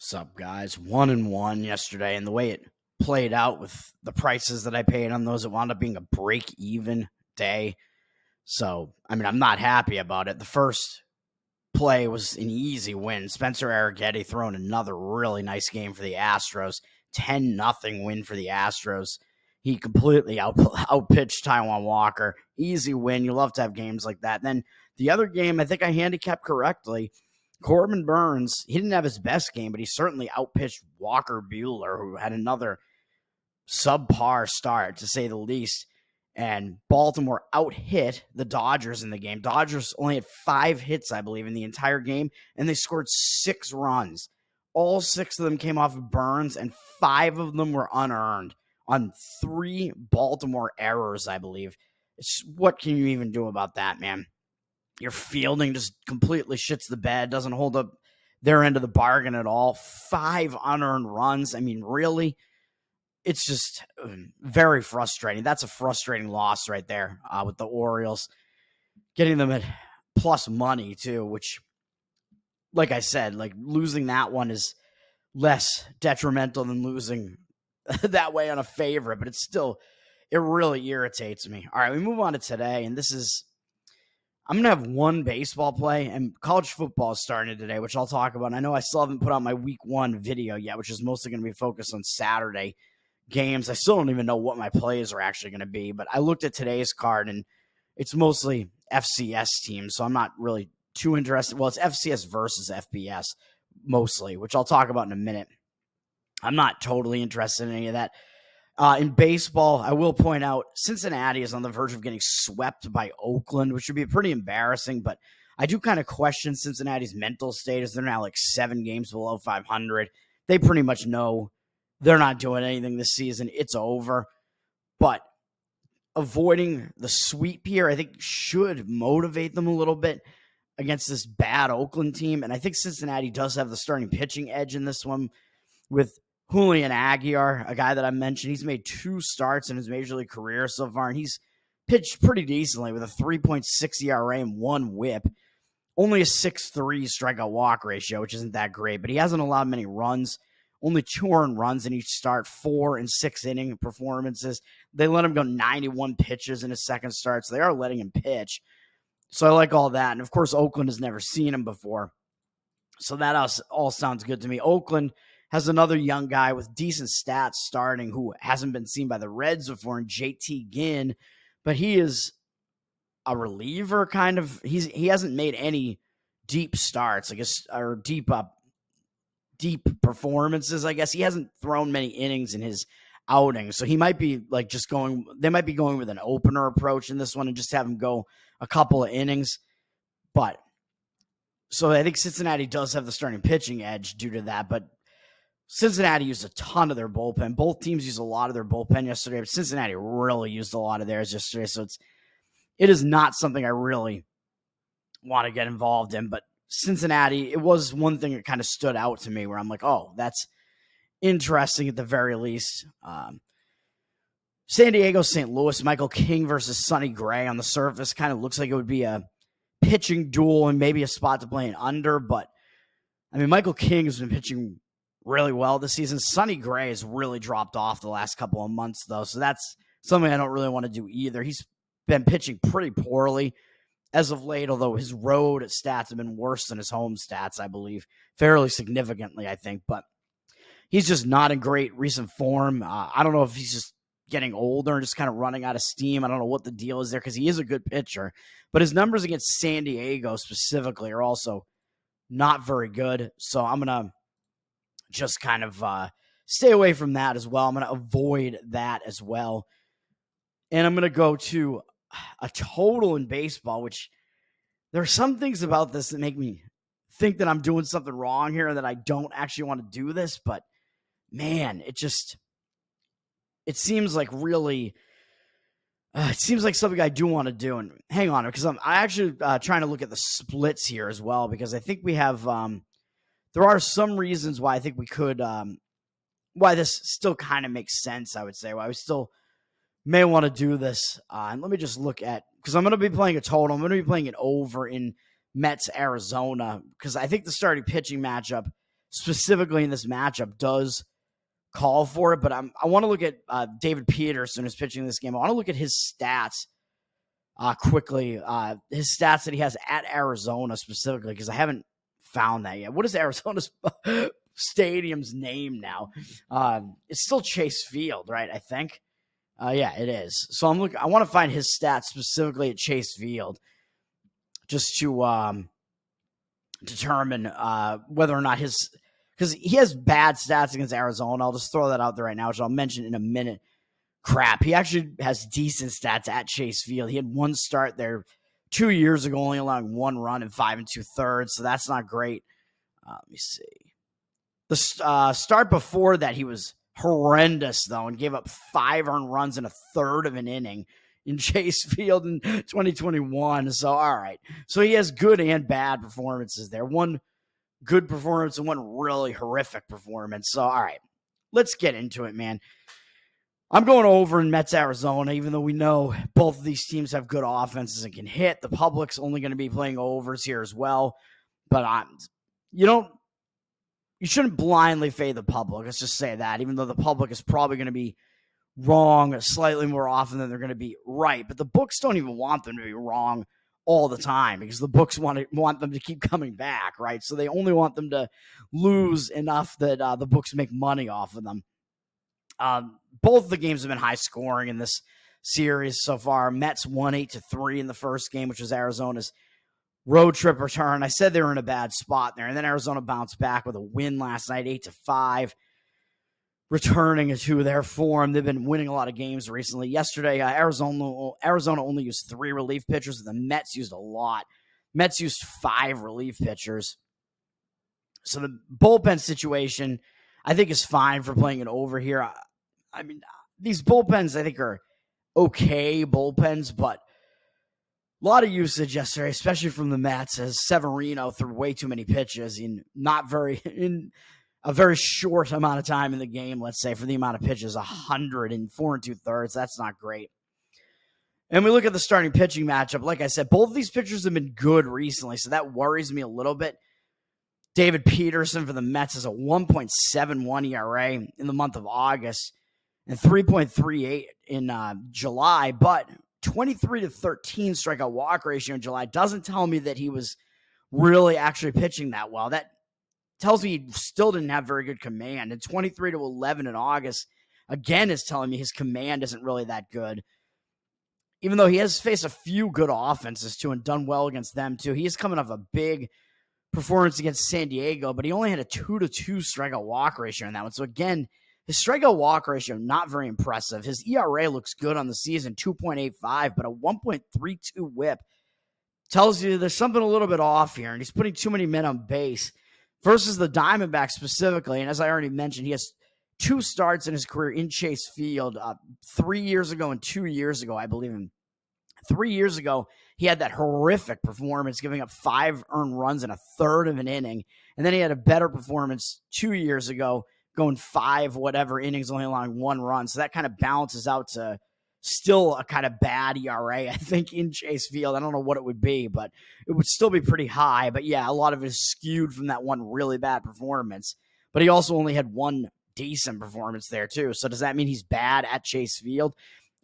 What's up, guys? 1-1 yesterday, and the way it played out with the prices that I paid on those, it wound up being a break-even day. So, I'm not happy about it. The first play was an easy win. Spencer Arrighetti throwing another really nice game for the Astros. 10-0 win for the Astros. He completely outpitched Taijuan Walker. Easy win. You love to have games like that. Then the other game, I think I handicapped correctly. Corbin Burns, he didn't have his best game, but he certainly outpitched Walker Buehler, who had another subpar start, to say the least. And Baltimore out-hit the Dodgers in the game. Dodgers only had 5 hits, I believe, in the entire game, and they scored 6 runs. All 6 of them came off of Burns, and 5 of them were unearned on 3 Baltimore errors, I believe. What can you even do about that, man? Your fielding just completely shits the bed, doesn't hold up their end of the bargain at all. 5 unearned runs. Really? It's just very frustrating. That's a frustrating loss right there with the Orioles. Getting them at plus money, too, which, like I said, losing that one is less detrimental than losing that way on a favorite, but it really irritates me. All right, we move on to today, and I'm going to have one baseball play, and college football is starting today, which I'll talk about. And I know I still haven't put out my week 1 video yet, which is mostly going to be focused on Saturday games. I still don't even know what my plays are actually going to be, but I looked at today's card, and it's mostly FCS teams, so I'm not really too interested. Well, it's FCS versus FBS mostly, which I'll talk about in a minute. I'm not totally interested in any of that. In baseball, I will point out Cincinnati is on the verge of getting swept by Oakland, which would be pretty embarrassing, but I do kind of question Cincinnati's mental state as they're now 7 games below 500. They pretty much know they're not doing anything this season. It's over. But avoiding the sweep here, I think, should motivate them a little bit against this bad Oakland team. And I think Cincinnati does have the starting pitching edge in this one with Julian Aguilar, a guy that I mentioned. He's made 2 starts in his major league career so far, and he's pitched pretty decently with a 3.6 ERA and 1 whip. Only a 6.3 strikeout walk ratio, which isn't that great, but he hasn't allowed many runs. Only 2 earned runs in each start, 4 and 6 inning performances. They let him go 91 pitches in his second start, so they are letting him pitch. So I like all that. And, of course, Oakland has never seen him before. So that all sounds good to me. Oakland has another young guy with decent stats starting who hasn't been seen by the Reds before, in JT Ginn, but he is a reliever kind of. He hasn't made any deep starts, or deep performances, I guess. He hasn't thrown many innings in his outing, so he might be they might be going with an opener approach in this one and just have him go a couple of innings. But so I think Cincinnati does have the starting pitching edge due to that, but Cincinnati used a ton of their bullpen. Both teams used a lot of their bullpen yesterday, but Cincinnati really used a lot of theirs yesterday. So it is not something I really want to get involved in. But Cincinnati, it was one thing that kind of stood out to me where I'm like, oh, that's interesting at the very least. San Diego, St. Louis, Michael King versus Sonny Gray on the surface kind of looks like it would be a pitching duel and maybe a spot to play an under. But, Michael King has been pitching really well this season. Sonny Gray has really dropped off the last couple of months, though, so that's something I don't really want to do either. He's been pitching pretty poorly as of late, although his road stats have been worse than his home stats, I believe, fairly significantly, I think, but he's just not in great recent form. I don't know if he's just getting older and just kind of running out of steam. I don't know what the deal is there because he is a good pitcher, but his numbers against San Diego specifically are also not very good, so I'm going to just kind of stay away from that as well. I'm going to avoid that as well. And I'm going to go to a total in baseball, which there are some things about this that make me think that I'm doing something wrong here and that I don't actually want to do this. But, man, it seems like really it seems like something I do want to do. And hang on, because I'm actually trying to look at the splits here as well, because I think we have there are some reasons why I think we could, why this still kind of makes sense, I would say, why we still may want to do this. And let me just look at, because I'm going to be playing a total. I'm going to be playing it over in Mets, Arizona, because I think the starting pitching matchup specifically in this matchup does call for it. But I want to look at David Peterson, who's pitching this game. I want to look at his stats quickly. His stats that he has at Arizona specifically, because I haven't found that yet. What is Arizona's stadium's name now? It's still Chase Field, right? I think. Yeah, it is. So I want to find his stats specifically at Chase Field, just to determine whether or not because he has bad stats against Arizona. I'll just throw that out there right now, which I'll mention in a minute. Crap, he actually has decent stats at Chase Field. He had one start there 2 years ago, only allowing 1 run in 5 2/3, so that's not great. Let me see. The start before that, he was horrendous, though, and gave up 5 earned runs in a third of an inning in Chase Field in 2021. So, all right. So he has good and bad performances there. One good performance and one really horrific performance. So, all right. Let's get into it, man. I'm going over in Mets, Arizona, even though we know both of these teams have good offenses and can hit. The public's only going to be playing overs here as well. But you shouldn't blindly fade the public. Let's just say that, even though the public is probably going to be wrong slightly more often than they're going to be right. But the books don't even want them to be wrong all the time, because the books want them to keep coming back, right? So they only want them to lose enough that the books make money off of them. Both of the games have been high scoring in this series so far. Mets won 8-3 in the first game, which was Arizona's road trip return. I said they were in a bad spot there, and then Arizona bounced back with a win last night, 8-5, returning to their form. They've been winning a lot of games recently. Yesterday, Arizona only used 3 relief pitchers, and the Mets used a lot. Mets used 5 relief pitchers. So the bullpen situation, I think, is fine for playing it over here. I mean, these bullpens, I think, are okay bullpens, but a lot of usage yesterday, especially from the Mets, as Severino threw way too many pitches in a very short amount of time in the game, let's say, for the amount of pitches, 104 2/3. That's not great. And we look at the starting pitching matchup. Like I said, both of these pitchers have been good recently, so that worries me a little bit. David Peterson for the Mets has a 1.71 ERA in the month of August and 3.38 in July, but 23-13 strikeout walk ratio in July doesn't tell me that he was really actually pitching that well. That tells me he still didn't have very good command. And 23-11 in August, again, is telling me his command isn't really that good. Even though he has faced a few good offenses, too, and done well against them, too. He is coming off a big performance against San Diego, but he only had a 2-2 strikeout walk ratio in that one. So, again, his strikeout walk ratio, not very impressive. His ERA looks good on the season, 2.85, but a 1.32 whip tells you there's something a little bit off here, and he's putting too many men on base versus the Diamondbacks specifically. And as I already mentioned, he has 2 starts in his career in Chase Field, 3 years ago and 2 years ago, I believe. 3 years ago, he had that horrific performance, giving up 5 earned runs in a third of an inning. And then he had a better performance 2 years ago, going 5 whatever innings, only allowing 1 run. So that kind of balances out to still a kind of bad ERA, I think, in Chase Field. I don't know what it would be, but it would still be pretty high. But yeah, a lot of it is skewed from that one really bad performance. But he also only had 1 decent performance there, too. So does that mean he's bad at Chase Field?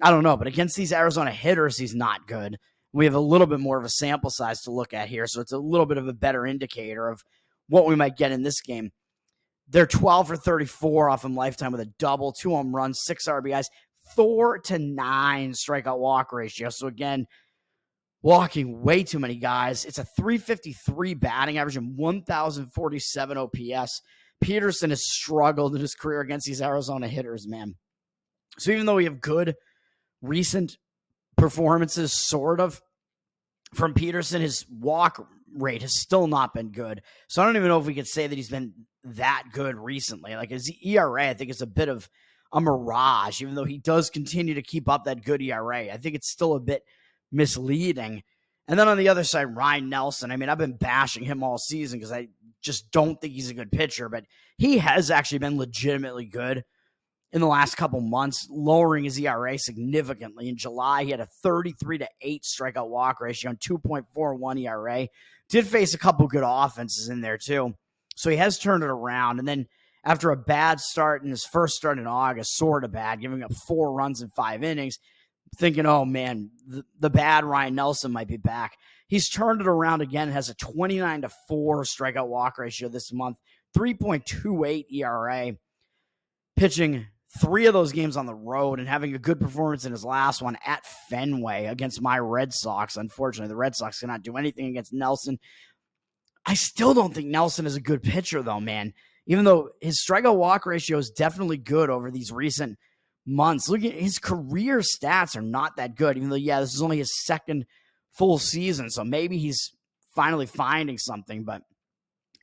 I don't know. But against these Arizona hitters, he's not good. We have a little bit more of a sample size to look at here, so it's a little bit of a better indicator of what we might get in this game. They're 12 for 34 off him lifetime with a double, 2 home runs, 6 RBIs, 4-9 strikeout walk ratio. So again, walking way too many guys. It's a 353 batting average and 1,047 OPS. Peterson has struggled in his career against these Arizona hitters, man. So even though we have good recent performances, sort of, from Peterson, his walk rate has still not been good. So I don't even know if we could say that he's been that good recently. Like his ERA, I think, is a bit of a mirage, even though he does continue to keep up that good ERA. I think it's still a bit misleading. And then on the other side, Ryan Nelson. I mean, I've been bashing him all season because I just don't think he's a good pitcher, but he has actually been legitimately good in the last couple months, lowering his ERA significantly. In July, he had a 33-8 strikeout walk ratio and 2.41 ERA. Did face a couple good offenses in there, too. So he has turned it around. And then after a bad start in his first start in August, sort of bad, giving up 4 runs in 5 innings, thinking, oh man, the bad Ryan Nelson might be back. He's turned it around again, has a 29-4 strikeout walk ratio this month, 3.28 ERA, pitching 3 of those games on the road and having a good performance in his last one at Fenway against my Red Sox. Unfortunately, the Red Sox cannot do anything against Nelson. I still don't think Nelson is a good pitcher, though, man. Even though his strikeout walk ratio is definitely good over these recent months. Look at his career stats are not that good, even though, yeah, this is only his second full season. So maybe he's finally finding something. But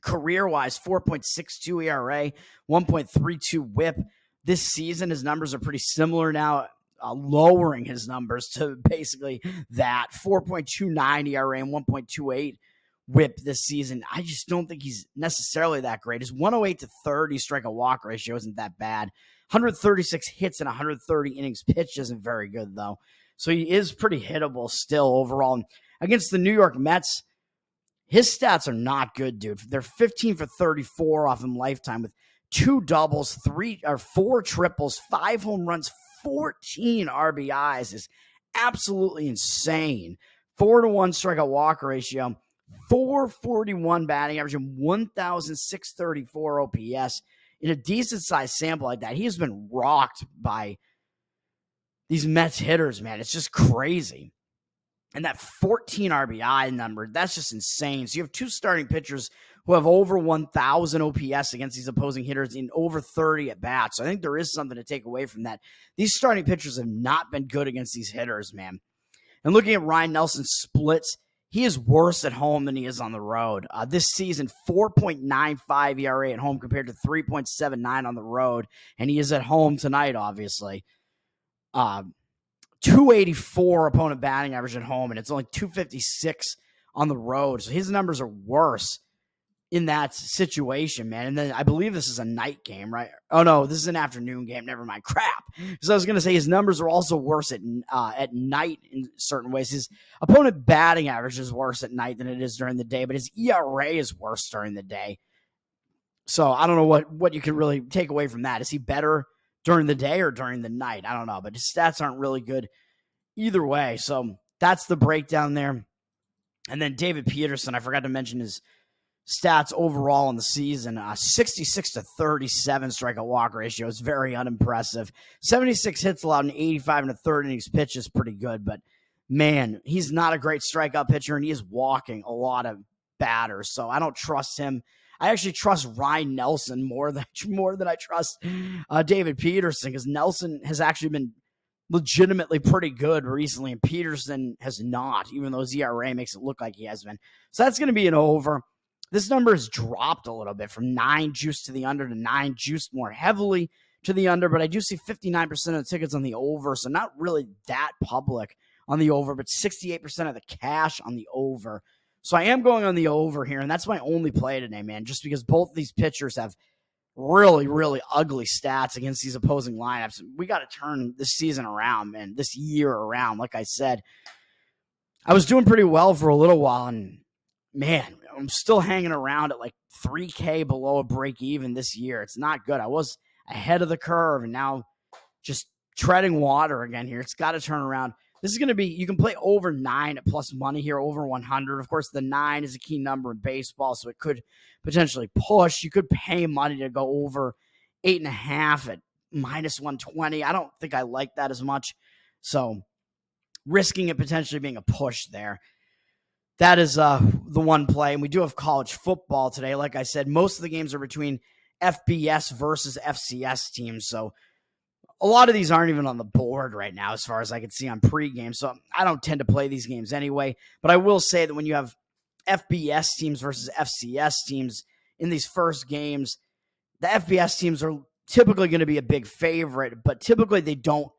career-wise, 4.62 ERA, 1.32 whip. This season, his numbers are pretty similar now, lowering his numbers to basically that 4.29 ERA and 1.28 whip this season. I just don't think he's necessarily that great. His 108 to 30 strikeout walk ratio isn't that bad. 136 hits and 130 innings pitched isn't very good, though. So he is pretty hittable still overall. And against the New York Mets, his stats are not good, dude. They're 15 for 34 off him lifetime with 2 doubles, 4 triples, 5 home runs, 14 RBIs is absolutely insane. 4-1 strikeout walk ratio, 441 batting average, and 1,634 OPS. In a decent sized sample like that, he has been rocked by these Mets hitters, man. It's just crazy. And that 14 RBI number, that's just insane. So you have 2 starting pitchers who have over 1,000 OPS against these opposing hitters in over 30 at bats. So I think there is something to take away from that. These starting pitchers have not been good against these hitters, man. And looking at Ryan Nelson's splits, he is worse at home than he is on the road. This season, 4.95 ERA at home compared to 3.79 on the road. And he is at home tonight, obviously. 284 opponent batting average at home, and it's only 256 on the road. So his numbers are worse in that situation, man. And then I believe this is a night game, right? Oh, no, this is an afternoon game. Never mind. Crap. So I was going to say his numbers are also worse at night in certain ways. His opponent batting average is worse at night than it is during the day, but his ERA is worse during the day. So I don't know what you can really take away from that. Is he better during the day or during the night? I don't know, but his stats aren't really good either way. So that's the breakdown there. And then David Peterson, I forgot to mention his stats overall in the season. 66 to 37 strikeout walk ratio is very unimpressive. 76 hits allowed and 85 and a third innings pitch is pretty good, but man, he's not a great strikeout pitcher, and he is walking a lot of batters. So I don't trust him. I actually trust Ryan Nelson more than I trust David Peterson, because Nelson has actually been legitimately pretty good recently, and Peterson has not, even though his ERA makes it look like he has been. So that's going to be an over. This number has dropped a little bit from 9 juiced to the under to 9 juiced more heavily to the under, but I do see 59% of the tickets on the over, so not really that public on the over, but 68% of the cash on the over. So I am going on the over here, and that's my only play today, man, just because both of these pitchers have really, really ugly stats against these opposing lineups. We got to turn this season around, man, this year around. Like I said, I was doing pretty well for a little while, and man, I'm still hanging around at like 3K below a break even this year. It's not good. I was ahead of the curve, and now just treading water again here. It's got to turn around. This is going to be, you can play over 9 at plus money here, over 100. Of course, the 9 is a key number in baseball, so it could potentially push. You could pay money to go over 8.5 at minus 120. I don't think I like that as much. So risking it potentially being a push there. That is the one play. And we do have college football today. Like I said, most of the games are between FBS versus FCS teams. So a lot of these aren't even on the board right now as far as I can see on pregame. So I don't tend to play these games anyway. But I will say that when you have FBS teams versus FCS teams in these first games, the FBS teams are typically going to be a big favorite, but typically they don't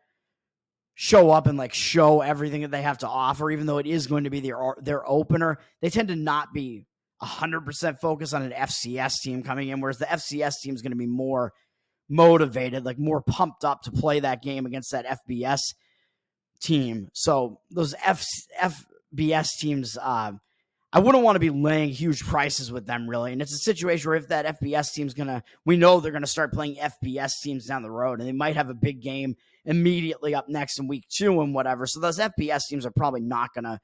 show up and like show everything that they have to offer, even though it is going to be their opener. They tend to not be 100% focused on an FCS team coming in, whereas the FCS team is going to be more motivated, like more pumped up to play that game against that FBS team. So those FBS teams, I wouldn't want to be laying huge prices with them, really. And it's a situation where if that FBS team's we know they're going to start playing FBS teams down the road, and they might have a big game immediately up next in week 2 and whatever. So those FBS teams are probably not going to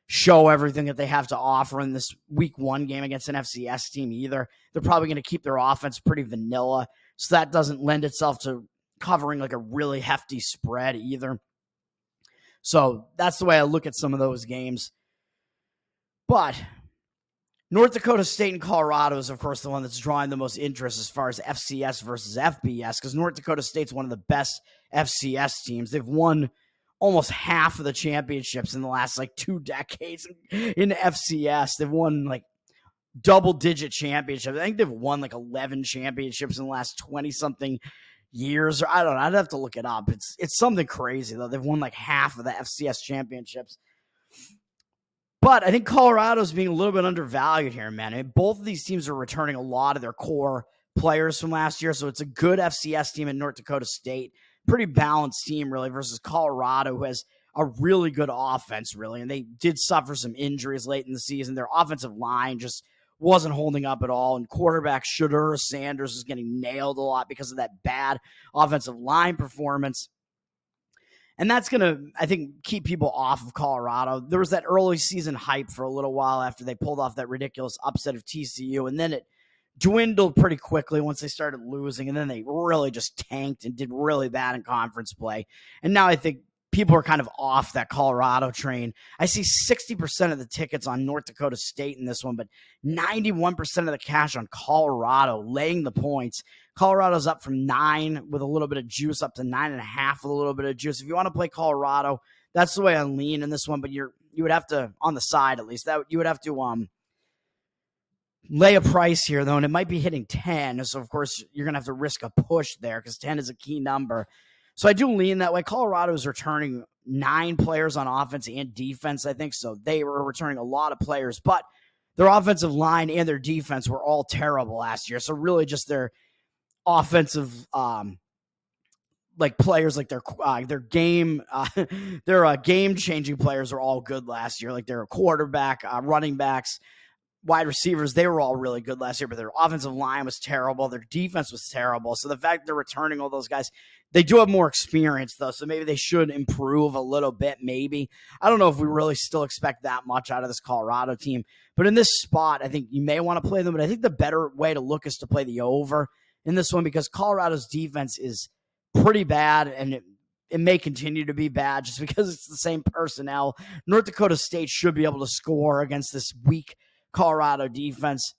show everything that they have to offer in this week 1 game against an FCS team either. They're probably going to keep their offense pretty vanilla. So that doesn't lend itself to covering like a really hefty spread either. So that's the way I look at some of those games. But North Dakota State and Colorado is, of course, the one that's drawing the most interest as far as FCS versus FBS, because North Dakota State's one of the best FCS teams. They've won almost half of the championships in the last 2 decades in FCS. They've won double-digit championships. I think they've won 11 championships in the last 20-something years. Or I don't know. I'd have to look it up. It's something crazy, though. They've won half of the FCS championships. But I think Colorado's being a little bit undervalued here, man. I mean, both of these teams are returning a lot of their core players from last year, so it's a good FCS team in North Dakota State. Pretty balanced team, really, versus Colorado, who has a really good offense, really. And they did suffer some injuries late in the season. Their offensive line just wasn't holding up at all. And quarterback Shedeur Sanders is getting nailed a lot because of that bad offensive line performance. And that's going to, I think, keep people off of Colorado. There was that early season hype for a little while after they pulled off that ridiculous upset of TCU. And then it dwindled pretty quickly once they started losing. And then they really just tanked and did really bad in conference play. And now I think people are kind of off that Colorado train. I see 60% of the tickets on North Dakota State in this one, but 91% of the cash on Colorado laying the points. Colorado's up from 9 with a little bit of juice up to 9.5 with a little bit of juice. If you want to play Colorado, that's the way I lean in this one, but you would have to, on the side at least, that you would have to lay a price here, though, and it might be hitting 10. So, of course, you're going to have to risk a push there because 10 is a key number. So I do lean that way. Colorado is returning 9 players on offense and defense, I think. So they were returning a lot of players, but their offensive line and their defense were all terrible last year. So really just their offensive players, their game game-changing players are all good last year. Like their quarterback, running backs, wide receivers, they were all really good last year, but their offensive line was terrible. Their defense was terrible. So the fact they're returning all those guys, they do have more experience, though, so maybe they should improve a little bit, maybe. I don't know if we really still expect that much out of this Colorado team. But in this spot, I think you may want to play them, but I think the better way to look is to play the over in this one because Colorado's defense is pretty bad, and it may continue to be bad just because it's the same personnel. North Dakota State should be able to score against this weak Colorado defense,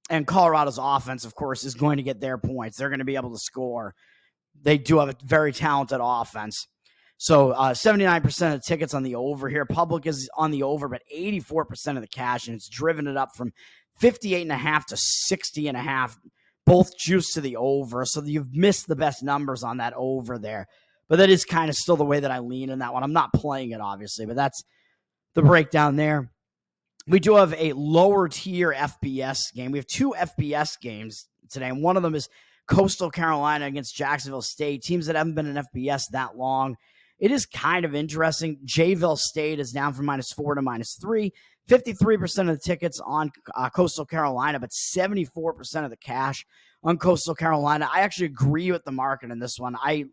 and Colorado's offense, of course, is going to get their points. They're going to be able to score. They do have a very talented offense. So 79% of the tickets on the over here. Public is on the over, but 84% of the cash, and it's driven it up from 58.5 to 60.5, both juiced to the over. So you've missed the best numbers on that over there. But that is kind of still the way that I lean in that one. I'm not playing it, obviously, but that's the breakdown there. We do have a lower tier FBS game. We have 2 FBS games today, and one of them is Coastal Carolina against Jacksonville State, teams that haven't been in FBS that long. It is kind of interesting. Jayville State is down from -4 to -3. 53% of the tickets on Coastal Carolina, but 74% of the cash on Coastal Carolina. I actually agree with the market in this one. I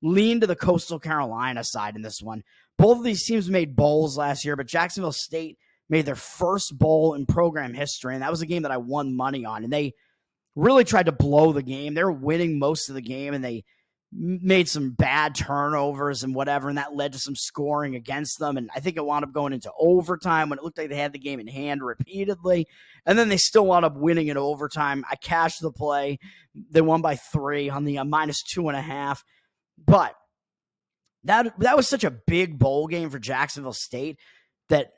lean to the Coastal Carolina side in this one. Both of these teams made bowls last year, but Jacksonville State made their first bowl in program history, and that was a game that I won money on, and they really tried to blow the game. They were winning most of the game, and they made some bad turnovers and whatever, and that led to some scoring against them, and I think it wound up going into overtime when it looked like they had the game in hand repeatedly, and then they still wound up winning in overtime. I cashed the play. They won by 3 on the -2.5, but that was such a big bowl game for Jacksonville State that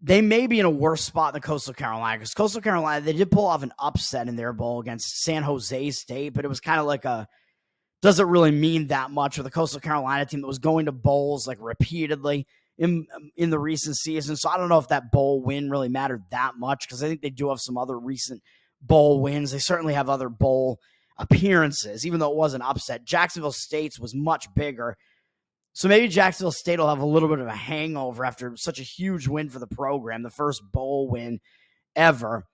they may be in a worse spot than Coastal Carolina, because Coastal Carolina, they did pull off an upset in their bowl against San Jose State, but it was kind of like doesn't really mean that much with a Coastal Carolina team that was going to bowls repeatedly in the recent season. So I don't know if that bowl win really mattered that much, because I think they do have some other recent bowl wins. They certainly have other bowl appearances, even though it was an upset. Jacksonville State's was much bigger. So maybe Jacksonville State will have a little bit of a hangover after such a huge win for the program, the first bowl win ever.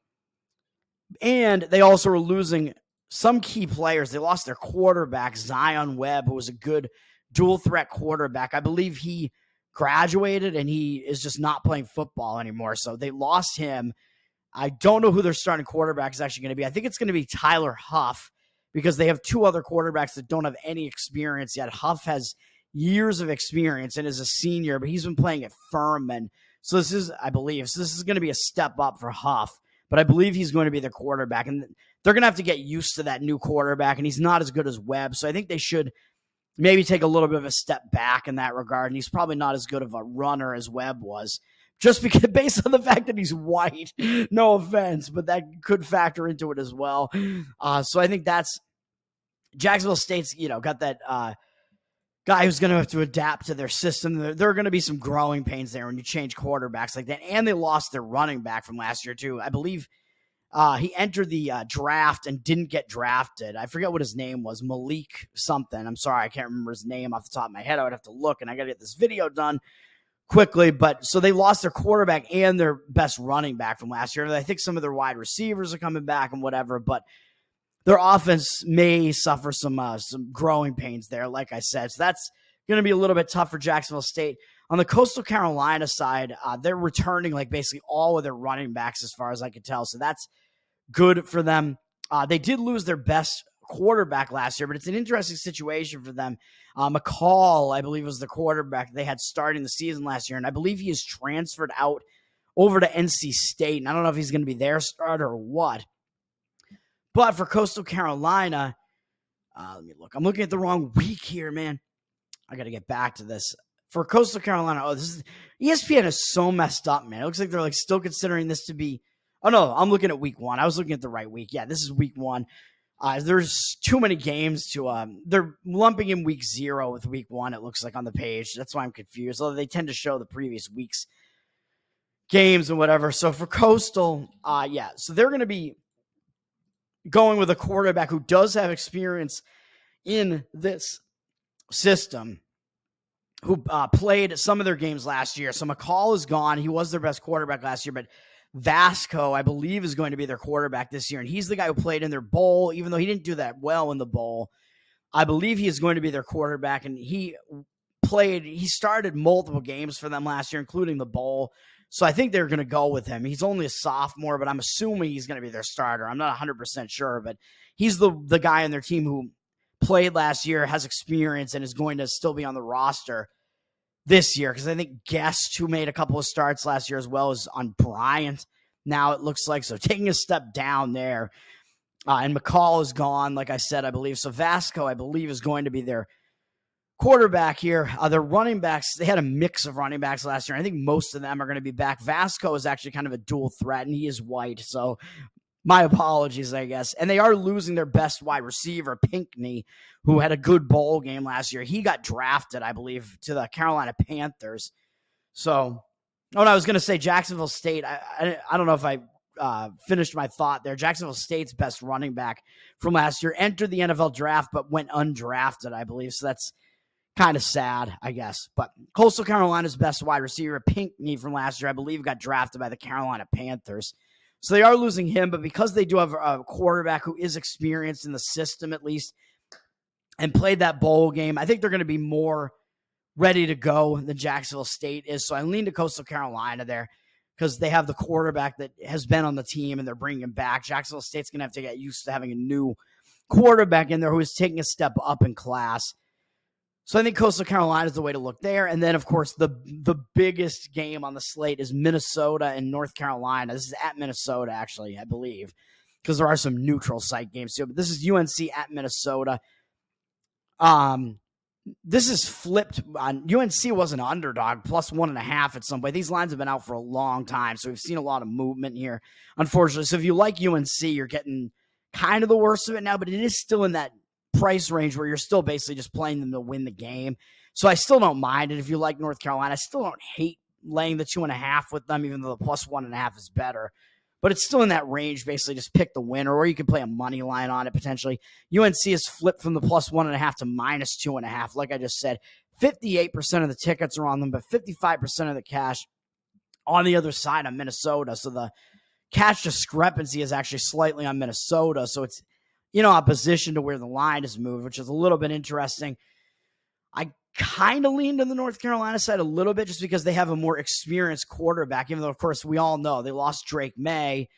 And they also were losing some key players. They lost their quarterback, Zion Webb, who was a good dual threat quarterback. I believe he graduated and he is just not playing football anymore. So they lost him. I don't know who their starting quarterback is actually going to be. I think it's going to be Tyler Huff because they have two other quarterbacks that don't have any experience yet. Huff has years of experience and is a senior, but he's been playing at Furman. So this is going to be a step up for Huff, but I believe he's going to be their quarterback, and they're going to have to get used to that new quarterback, and he's not as good as Webb. So I think they should maybe take a little bit of a step back in that regard, and he's probably not as good of a runner as Webb was, just because based on the fact that he's white. No offense, but that could factor into it as well. So I think that's Jacksonville State's, got that guy who's going to have to adapt to their system. There are going to be some growing pains there when you change quarterbacks like that. And they lost their running back from last year too. I believe he entered the draft and didn't get drafted. I forget what his name was, Malik something. I'm sorry, I can't remember his name off the top of my head. I would have to look, and I got to get this video done quickly. But so they lost their quarterback and their best running back from last year. I think some of their wide receivers are coming back and whatever, but their offense may suffer some growing pains there, like I said. So that's going to be a little bit tough for Jacksonville State. On the Coastal Carolina side, they're returning like basically all of their running backs as far as I can tell. So that's good for them. They did lose their best quarterback last year, but it's an interesting situation for them. McCall, I believe, was the quarterback they had starting the season last year, and I believe he is transferred out over to NC State. And I don't know if he's going to be their starter or what. But for Coastal Carolina, let me look. I'm looking at the wrong week here, man. I got to get back to this. For Coastal Carolina, ESPN is so messed up, man. It looks like they're like still considering this to be. Oh no, I'm looking at week 1. I was looking at the right week. Yeah, this is week 1. There's too many games to. They're lumping in week 0 with week 1. It looks like on the page. That's why I'm confused. Although they tend to show the previous week's games and whatever. So for Coastal, so they're going to be going with a quarterback who does have experience in this system, who played some of their games last year. So McCall is gone. He was their best quarterback last year, but Vasco, I believe, is going to be their quarterback this year. And he's the guy who played in their bowl, even though he didn't do that well in the bowl. I believe he is going to be their quarterback. And he started multiple games for them last year, including the bowl. So I think they're going to go with him. He's only a sophomore, but I'm assuming he's going to be their starter. I'm not 100% sure, but he's the guy on their team who played last year, has experience, and is going to still be on the roster this year. Because I think Guest, who made a couple of starts last year as well, is on Bryant now, it looks like. So taking a step down there. And McCall is gone, like I said, I believe. So Vasco, I believe, is going to be their quarterback here. Their running backs, they had a mix of running backs last year. I think most of them are going to be back. Vasco is actually kind of a dual threat, and he is white. So my apologies, I guess. And they are losing their best wide receiver, Pinckney, who had a good bowl game last year. He got drafted, I believe, to the Carolina Panthers. So, I was going to say Jacksonville State. I don't know if I finished my thought there. Jacksonville State's best running back from last year entered the NFL draft, but went undrafted, I believe. So that's kind of sad, I guess. But Coastal Carolina's best wide receiver, Pinckney, from last year, I believe, got drafted by the Carolina Panthers. So they are losing him, but because they do have a quarterback who is experienced in the system at least and played that bowl game, I think they're going to be more ready to go than Jacksonville State is. So I lean to Coastal Carolina there because they have the quarterback that has been on the team and they're bringing him back. Jacksonville State's going to have to get used to having a new quarterback in there who is taking a step up in class. So I think Coastal Carolina is the way to look there. And then, of course, the biggest game on the slate is Minnesota and North Carolina. This is at Minnesota, actually, I believe, because there are some neutral site games too. But this is UNC at Minnesota. This is flipped. UNC was an underdog, plus 1.5 at some point. These lines have been out for a long time, so we've seen a lot of movement here, unfortunately. So if you like UNC, you're getting kind of the worst of it now, but it is still in that price range where you're still basically just playing them to win the game. So I still don't mind it. If you like North Carolina, I still don't hate laying the 2.5 with them, even though the plus 1.5 is better. But it's still in that range. Basically, just pick the winner, or you can play a money line on it potentially. UNC is flipped from the plus 1.5 to minus 2.5. Like I just said, 58% of the tickets are on them, but 55% of the cash on the other side of Minnesota. So the cash discrepancy is actually slightly on Minnesota. So it's, opposition to where the line is moved, which is a little bit interesting. I kind of lean to the North Carolina side a little bit just because they have a more experienced quarterback, even though, of course, we all know they lost Drake May.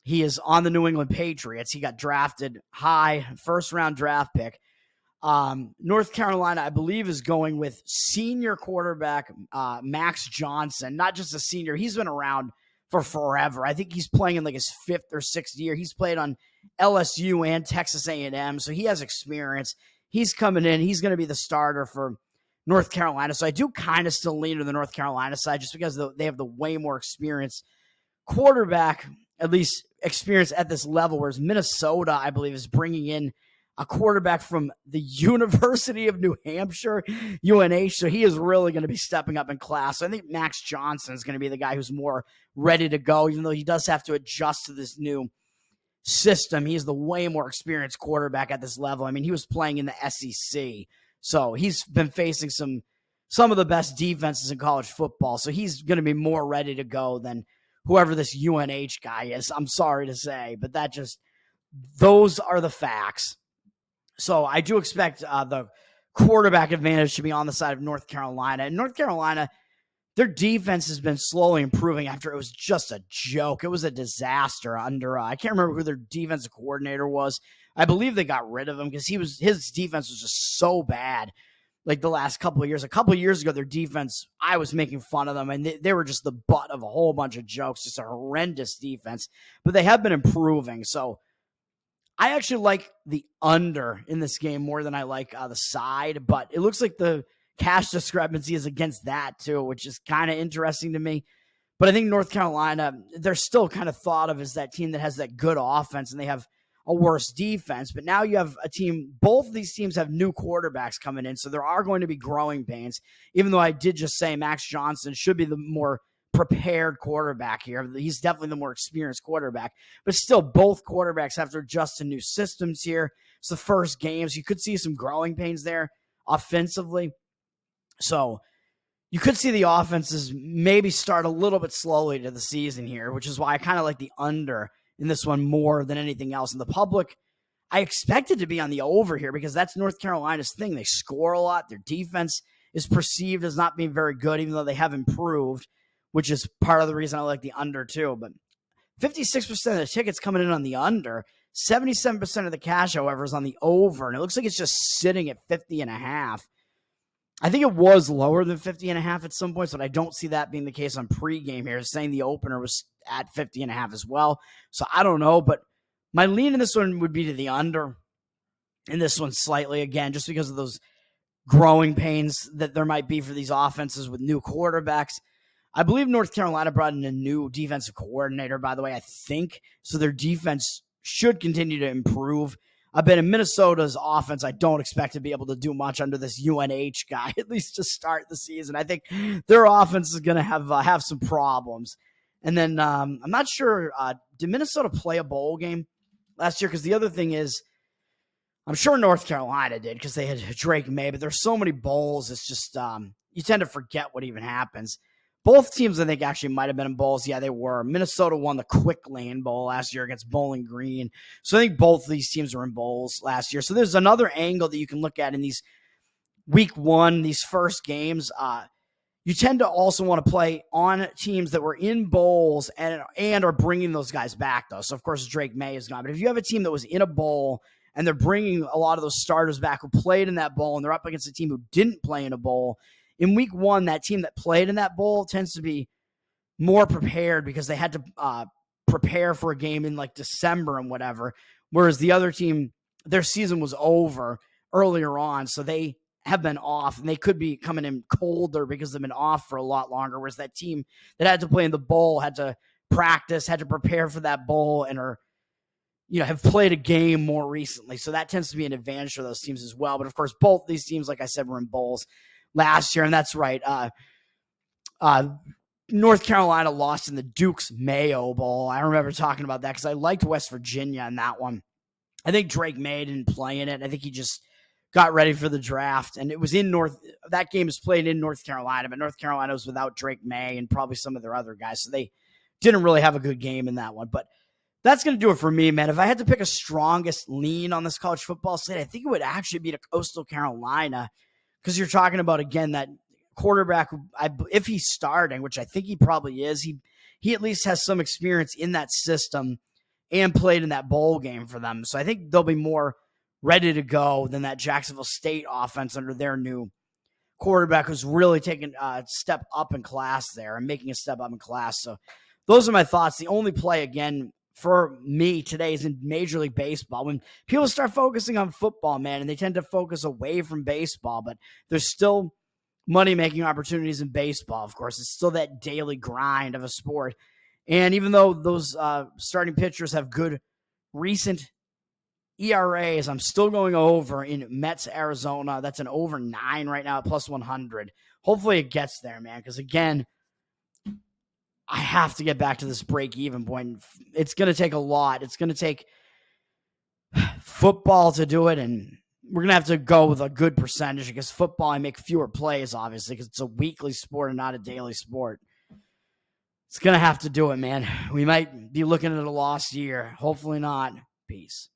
He is on the New England Patriots. He got drafted high, first-round draft pick. North Carolina, I believe, is going with senior quarterback Max Johnson. Not just a senior. He's been around for forever. I think he's playing in like his 5th or 6th year. He's played on LSU and Texas A&M, so he has experience. He's coming in. He's going to be the starter for North Carolina. So I do kind of still lean to the North Carolina side just because they have the way more experienced quarterback, at least experience at this level, whereas Minnesota, I believe, is bringing in a quarterback from the University of New Hampshire, UNH, so he is really going to be stepping up in class. So I think Max Johnson is going to be the guy who's more ready to go, even though he does have to adjust to this new system. He is the way more experienced quarterback at this level. I mean, he was playing in the SEC, so he's been facing some of the best defenses in college football, so he's going to be more ready to go than whoever this UNH guy is. I'm sorry to say, but those are the facts. So I do expect the quarterback advantage to be on the side of North Carolina. And North Carolina, their defense has been slowly improving after it was just a joke. It was a disaster under, I can't remember who their defensive coordinator was. I believe they got rid of him because his defense was just so bad. Like the last couple of years. A couple of years ago, their defense, I was making fun of them, and they were just the butt of a whole bunch of jokes, just a horrendous defense. But they have been improving. So I actually like the under in this game more than I like the side, but it looks like the cash discrepancy is against that too, which is kind of interesting to me. But I think North Carolina, they're still kind of thought of as that team that has that good offense, and they have a worse defense. But now you have a team, both of these teams have new quarterbacks coming in, so there are going to be growing pains, even though I did just say Max Johnson should be the more prepared quarterback here. He's definitely the more experienced quarterback, but still both quarterbacks have to adjust to new systems here. It's the first games. You could see some growing pains there offensively. So you could see the offenses maybe start a little bit slowly to the season here, which is why I kind of like the under in this one more than anything else. In the public, I expect it to be on the over here because that's North Carolina's thing. They score a lot. Their defense is perceived as not being very good, even though they have improved, which is part of the reason I like the under too. But 56% of the tickets coming in on the under, 77% of the cash, however, is on the over. And it looks like it's just sitting at 50.5. I think it was lower than 50.5 at some points, but I don't see that being the case on pregame here. Saying the opener was at 50.5 as well. So I don't know, but my lean in this one would be to the under. In this one slightly, again, just because of those growing pains that there might be for these offenses with new quarterbacks. I believe North Carolina brought in a new defensive coordinator, by the way, I think. So their defense should continue to improve. I've been in Minnesota's offense. I don't expect to be able to do much under this UNH guy, at least to start the season. I think their offense is going to have some problems. And then I'm not sure, did Minnesota play a bowl game last year? Because the other thing is, I'm sure North Carolina did because they had Drake May, but there's so many bowls. It's just you tend to forget what even happens. Both teams, I think, actually might have been in bowls. Yeah, they were. Minnesota won the Quick Lane Bowl last year against Bowling Green. So I think both of these teams were in bowls last year. So there's another angle that you can look at in these week one, these first games. You tend to also want to play on teams that were in bowls and are bringing those guys back, though. So, of course, Drake May is gone. But if you have a team that was in a bowl and they're bringing a lot of those starters back who played in that bowl and they're up against a team who didn't play in a bowl, in week one, that team that played in that bowl tends to be more prepared because they had to prepare for a game in like December and whatever, whereas the other team, their season was over earlier on, so they have been off, and they could be coming in colder because they've been off for a lot longer, whereas that team that had to play in the bowl had to practice, had to prepare for that bowl, and have played a game more recently. So that tends to be an advantage for those teams as well. But, of course, both these teams, like I said, were in bowls last year, and that's right. North Carolina lost in the Duke's Mayo Bowl. I remember talking about that because I liked West Virginia in that one. I think Drake May didn't play in it. I think he just got ready for the draft, and it was that game is played in North Carolina, but North Carolina was without Drake May and probably some of their other guys, so they didn't really have a good game in that one. But that's going to do it for me, man. If I had to pick a strongest lean on this college football slate, I think it would actually be to Coastal Carolina, because you're talking about, again, that quarterback, if he's starting, which I think he probably is, he at least has some experience in that system and played in that bowl game for them. So I think they'll be more ready to go than that Jacksonville State offense under their new quarterback, who's really taking a step up in class there and making a step up in class. So those are my thoughts. The only play, again, for me today is in Major League Baseball. When people start focusing on football, man, and they tend to focus away from baseball, but there's still money-making opportunities in baseball, of course. It's still that daily grind of a sport. And even though those starting pitchers have good recent ERAs, I'm still going over in Mets, Arizona. That's an over 9 right now at plus 100. Hopefully it gets there, man, because, again, I have to get back to this break-even point. It's going to take a lot. It's going to take football to do it, and we're going to have to go with a good percentage, because football, I make fewer plays, obviously, because it's a weekly sport and not a daily sport. It's going to have to do it, man. We might be looking at a lost year. Hopefully not. Peace.